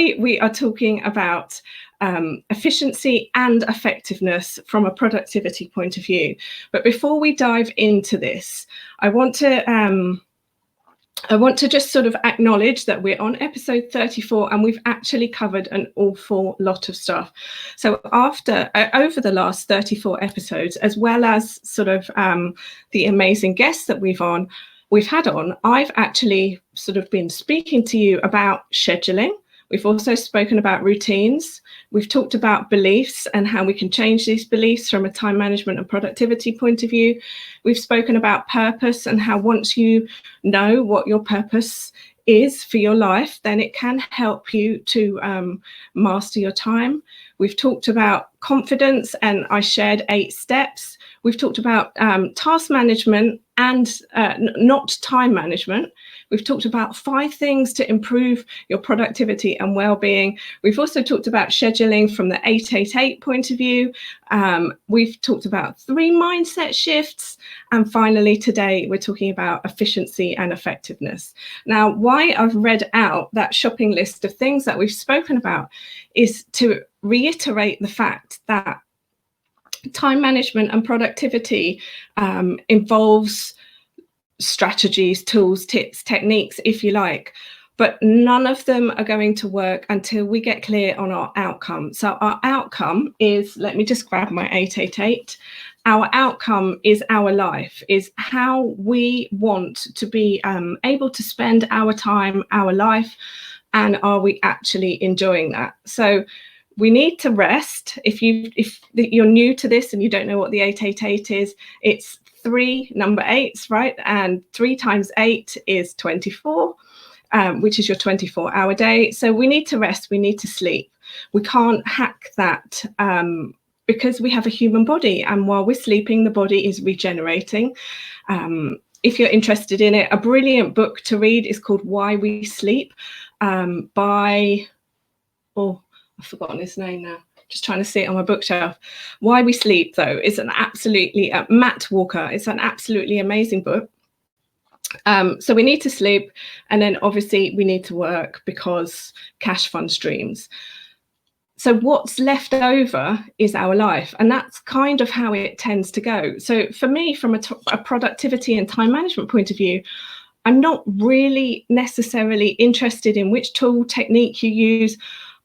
today we are talking about efficiency and effectiveness from a productivity point of view. But before we dive into this, I want to just sort of acknowledge that we're on episode 34 and we've actually covered an awful lot of stuff. So over the last 34 episodes, as well as sort of the amazing guests that we've had on, I've actually sort of been speaking to you about scheduling. We've also spoken about routines. We've talked about beliefs and how we can change these beliefs from a time management and productivity point of view. We've spoken about purpose and how once you know what your purpose is for your life, then it can help you to master your time. We've talked about confidence and I shared 8 steps. We've talked about task management and not time management. We've talked about 5 things to improve your productivity and well-being. We've also talked about scheduling from the 888 point of view. We've talked about 3 mindset shifts. And finally, today, we're talking about efficiency and effectiveness. Now, why I've read out that shopping list of things that we've spoken about is to reiterate the fact that time management and productivity involves strategies, tools, tips, techniques, if you like, but none of them are going to work until we get clear on our outcome. So our outcome is, let me just grab my 888. Our outcome is our life, is how we want to be able to spend our time, our life, and are we actually enjoying that? So we need to rest. If you're new to this and you don't know what the 888 is, it's 3 number 8s, right? And 3 times 8 is 24, which is your 24-hour day. So we need to rest, we need to sleep. We can't hack that because we have a human body, and while we're sleeping, the body is regenerating. If you're interested in it, a brilliant book to read is called Why We Sleep by, I've forgotten his name now. Just trying to see it on my bookshelf. Why We Sleep, though, is an absolutely, Matt Walker, it's an absolutely amazing book. So we need to sleep, and then obviously we need to work because cash fund streams. So what's left over is our life, and that's kind of how it tends to go. So for me, from a productivity and time management point of view, I'm not really necessarily interested in which tool, technique you use.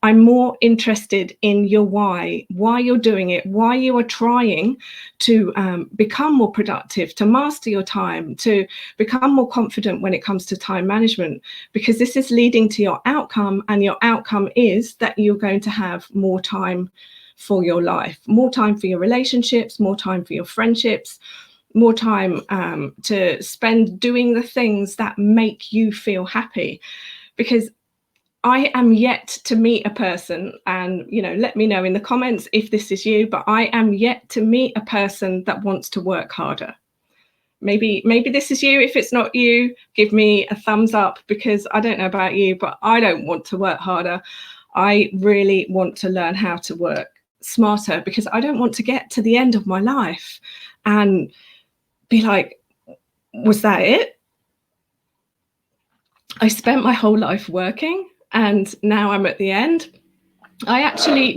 I'm more interested in your why you're doing it, why you are trying to become more productive, to master your time, to become more confident when it comes to time management, because this is leading to your outcome, and your outcome is that you're going to have more time for your life, more time for your relationships, more time for your friendships, more time to spend doing the things that make you feel happy. Because I am yet to meet a person, and let me know in the comments if this is you, but I am yet to meet a person that wants to work harder. Maybe this is you. If it's not you, give me a thumbs up, because I don't know about you, but I don't want to work harder. I really want to learn how to work smarter, because I don't want to get to the end of my life and be like, was that it? I spent my whole life working, and now I'm at the end. I actually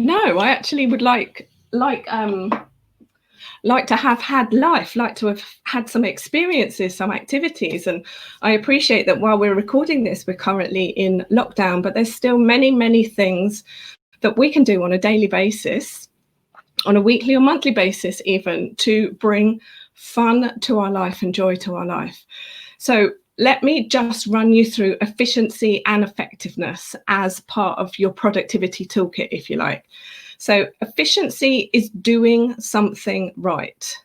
would like to have had life, like to have had some experiences, some activities. And I appreciate that while we're recording this, we're currently in lockdown, but there's still many, many things that we can do on a daily basis, on a weekly or monthly basis even, to bring fun to our life and joy to our life. So let me just run you through efficiency and effectiveness as part of your productivity toolkit, if you like. So efficiency is doing something right.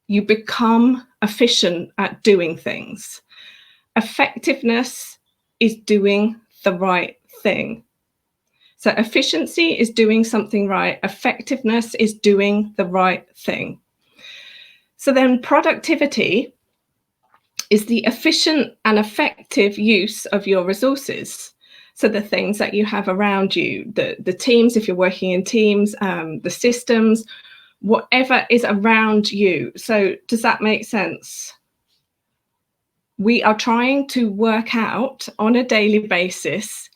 You become efficient at doing things. Effectiveness is doing the right thing. So efficiency is doing something right. Effectiveness is doing the right thing. So then productivity is the efficient and effective use of your resources. So the things that you have around you, the teams, if you're working in teams, the systems, whatever is around you. So does that make sense? We are trying to work out on a daily basis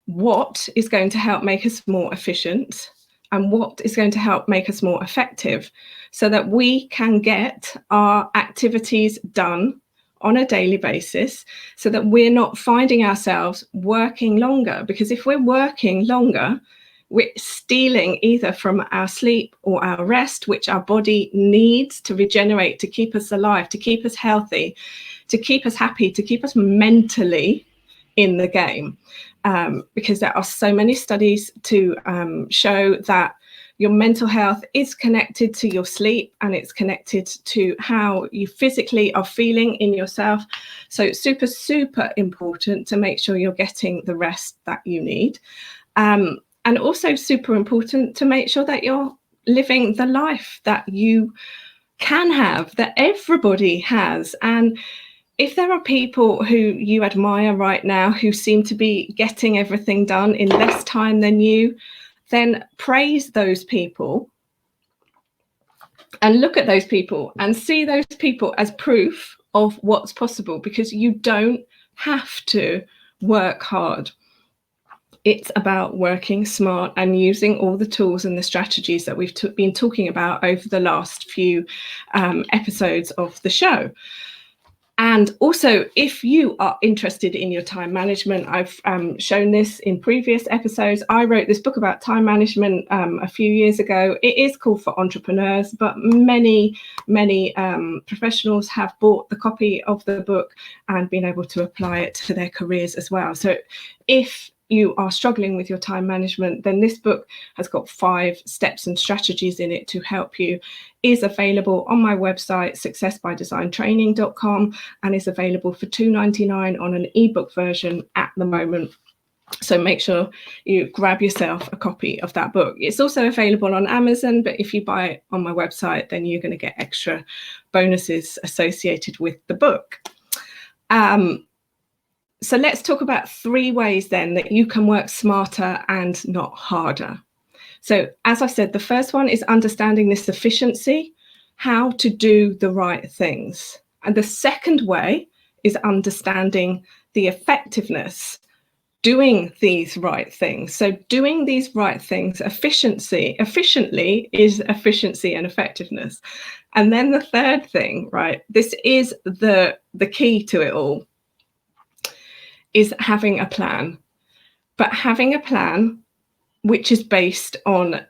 what is going to help make us more efficient and what is going to help make us more effective, so that we can get our activities done on a daily basis, so that we're not finding ourselves working longer. Because if we're working longer, we're stealing either from our sleep or our rest, which our body needs to regenerate, to keep us alive, to keep us healthy, to keep us happy, to keep us mentally in the game. Because there are so many studies to show that your mental health is connected to your sleep, and it's connected to how you physically are feeling in yourself. So it's super, super important to make sure you're getting the rest that you need. And also super important to make sure that you're living the life that you can have, that everybody has. And if there are people who you admire right now who seem to be getting everything done in less time than you, then praise those people and look at those people and see those people as proof of what's possible, because you don't have to work hard. It's about working smart and using all the tools and the strategies that we've been talking about over the last few episodes of the show. And also, if you are interested in your time management, I've shown this in previous episodes. I wrote this book about time management a few years ago. It is called For Entrepreneurs, but many professionals have bought the copy of the book and been able to apply it to their careers as well. So if you are struggling with your time management, then this book has got 5 steps and strategies in it to help you. Is available on my website, successbydesigntraining.com, and is available for $2.99 on an ebook version at the moment. So make sure you grab yourself a copy of that book. It's also available on Amazon, but if you buy it on my website, then you're going to get extra bonuses associated with the book. So let's talk about 3 ways then that you can work smarter and not harder. So as I said, the first one is understanding this efficiency, how to do the right things. And the second way is understanding the effectiveness, doing these right things. So doing these right things efficiently is efficiency and effectiveness. And then the third thing, right, this is the key to it all, is having a plan. But having a plan which is based on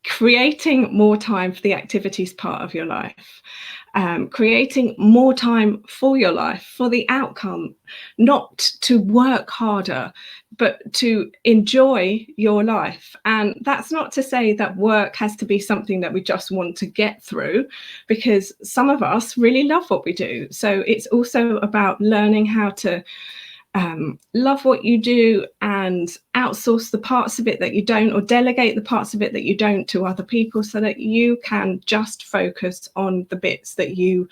creating more time for the activities part of your life, creating more time for your life, for the outcome, not to work harder, but to enjoy your life. And that's not to say that work has to be something that we just want to get through, because some of us really love what we do. So it's also about learning how to love what you do and outsource the parts of it that you don't, or delegate the parts of it that you don't to other people, so that you can just focus on the bits that you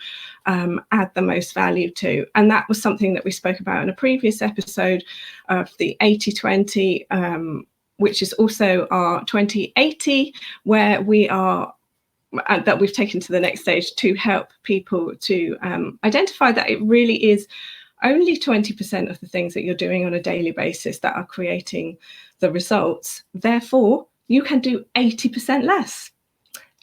add the most value to. And that was something that we spoke about in a previous episode of the 80-20, which is also our 2080, where we are that we've taken to the next stage to help people to identify that it really is only 20% of the things that you're doing on a daily basis that are creating the results. Therefore, you can do 80% less.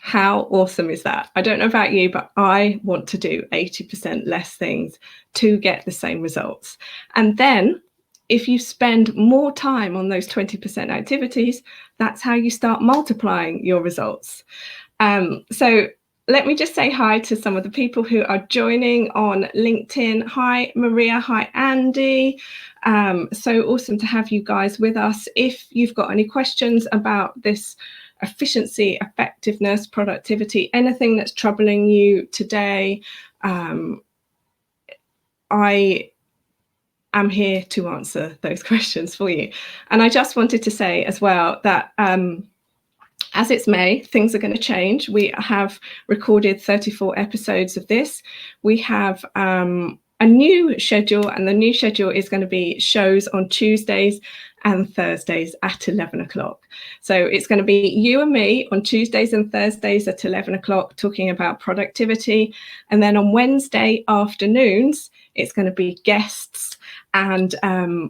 How awesome is that? I don't know about you, but I want to do 80% less things to get the same results. And then if you spend more time on those 20% activities, that's how you start multiplying your results. So let me just say hi to some of the people who are joining on LinkedIn. Hi, Maria. Hi, Andy. So awesome to have you guys with us. If you've got any questions about this efficiency, effectiveness, productivity, anything that's troubling you today, I am here to answer those questions for you. And I just wanted to say as well that as it's May, things are going to change. We have recorded 34 episodes of this. We have a new schedule, and the new schedule is going to be shows on Tuesdays and Thursdays at 11 o'clock. So it's going to be you and me on Tuesdays and Thursdays at 11 o'clock talking about productivity. And then on Wednesday afternoons, it's going to be guests And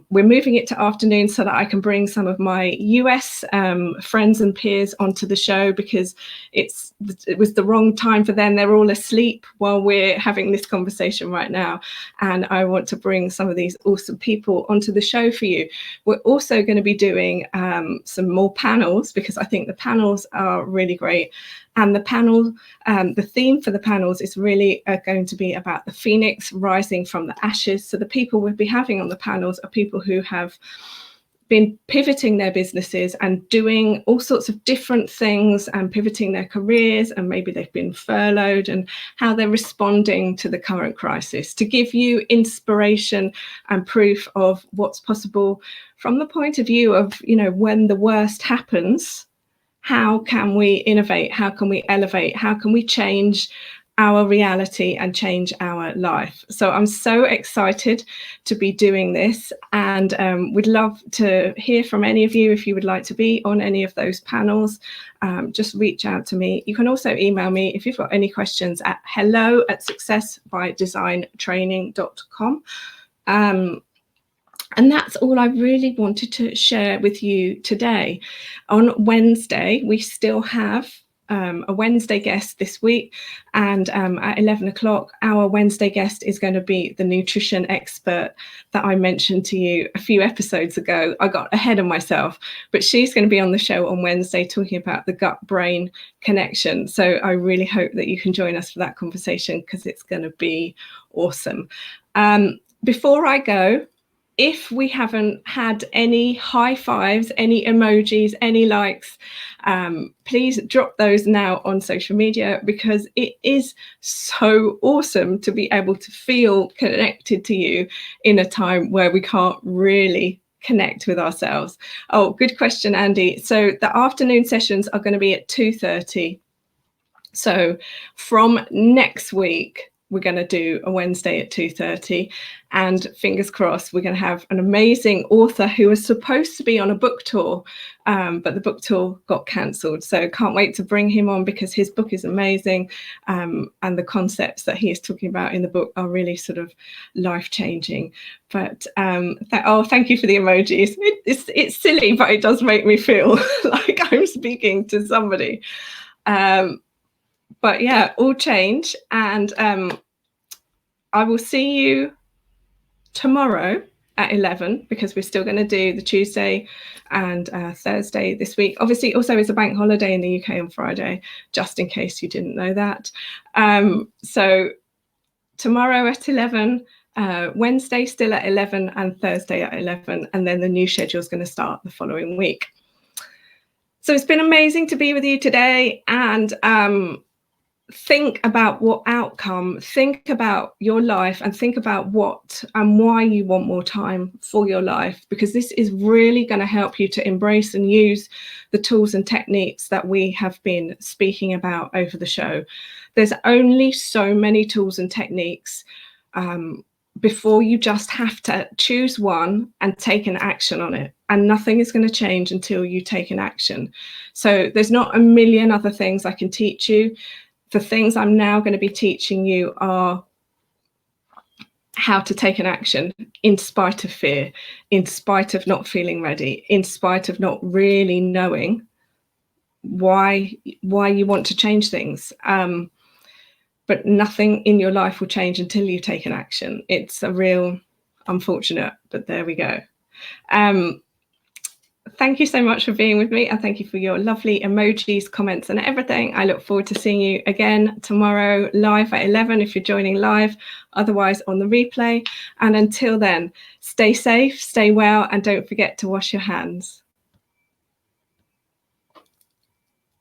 we're moving it to afternoon so that I can bring some of my US friends and peers onto the show, because it was the wrong time for them. They're all asleep while we're having this conversation right now. And I want to bring some of these awesome people onto the show for you. We're also going to be doing some more panels, because I think the panels are really great. And the panel, the theme for the panels is really going to be about the phoenix rising from the ashes. So the people we'll be having on the panels are people who have been pivoting their businesses and doing all sorts of different things and pivoting their careers, and maybe they've been furloughed, and how they're responding to the current crisis, to give you inspiration and proof of what's possible from the point of view of, you know, when the worst happens. How can we innovate? How can we elevate? How can we change our reality and change our life? So I'm so excited to be doing this, and would love to hear from any of you. If you would like to be on any of those panels, just reach out to me. You can also email me if you've got any questions at hello@successbydesigntraining.com. And that's all I really wanted to share with you today. On Wednesday, we still have a Wednesday guest this week, and at 11 o'clock, our Wednesday guest is going to be the nutrition expert that I mentioned to you a few episodes ago. I got ahead of myself, but she's going to be on the show on Wednesday talking about the gut-brain connection. So I really hope that you can join us for that conversation, because it's going to be awesome. Before I go, if we haven't had any high fives, any emojis, any likes, please drop those now on social media, because it is so awesome to be able to feel connected to you in a time where we can't really connect with ourselves. Oh, good question, Andy. So the afternoon sessions are going to be at 2:30. So from next week, we're going to do a Wednesday at 2:30, and fingers crossed, we're going to have an amazing author who was supposed to be on a book tour, but the book tour got cancelled. So can't wait to bring him on, because his book is amazing, and the concepts that he is talking about in the book are really sort of life-changing. But thank you for the emojis. It's silly, but it does make me feel like I'm speaking to somebody. But yeah, all change. And I will see you tomorrow at 11, because we're still going to do the Tuesday and Thursday this week. Obviously, also it's a bank holiday in the UK on Friday, just in case you didn't know that. So tomorrow at 11, Wednesday still at 11, and Thursday at 11. And then the new schedule is going to start the following week. So it's been amazing to be with you today. And think about what outcome, think about your life, and think about what and why you want more time for your life, because this is really going to help you to embrace and use the tools and techniques that we have been speaking about over the show. There's only so many tools and techniques before you just have to choose one and take an action on it. And nothing is going to change until you take an action. So there's not a million other things I can teach you. The things I'm now going to be teaching you are how to take an action in spite of fear, in spite of not feeling ready, in spite of not really knowing why you want to change things. But nothing in your life will change until you take an action. It's a real unfortunate, but there we go. Thank you so much for being with me, and thank you for your lovely emojis, comments, and everything. I look forward to seeing you again tomorrow live at 11 if you're joining live, otherwise on the replay. And until then, stay safe, stay well, and don't forget to wash your hands.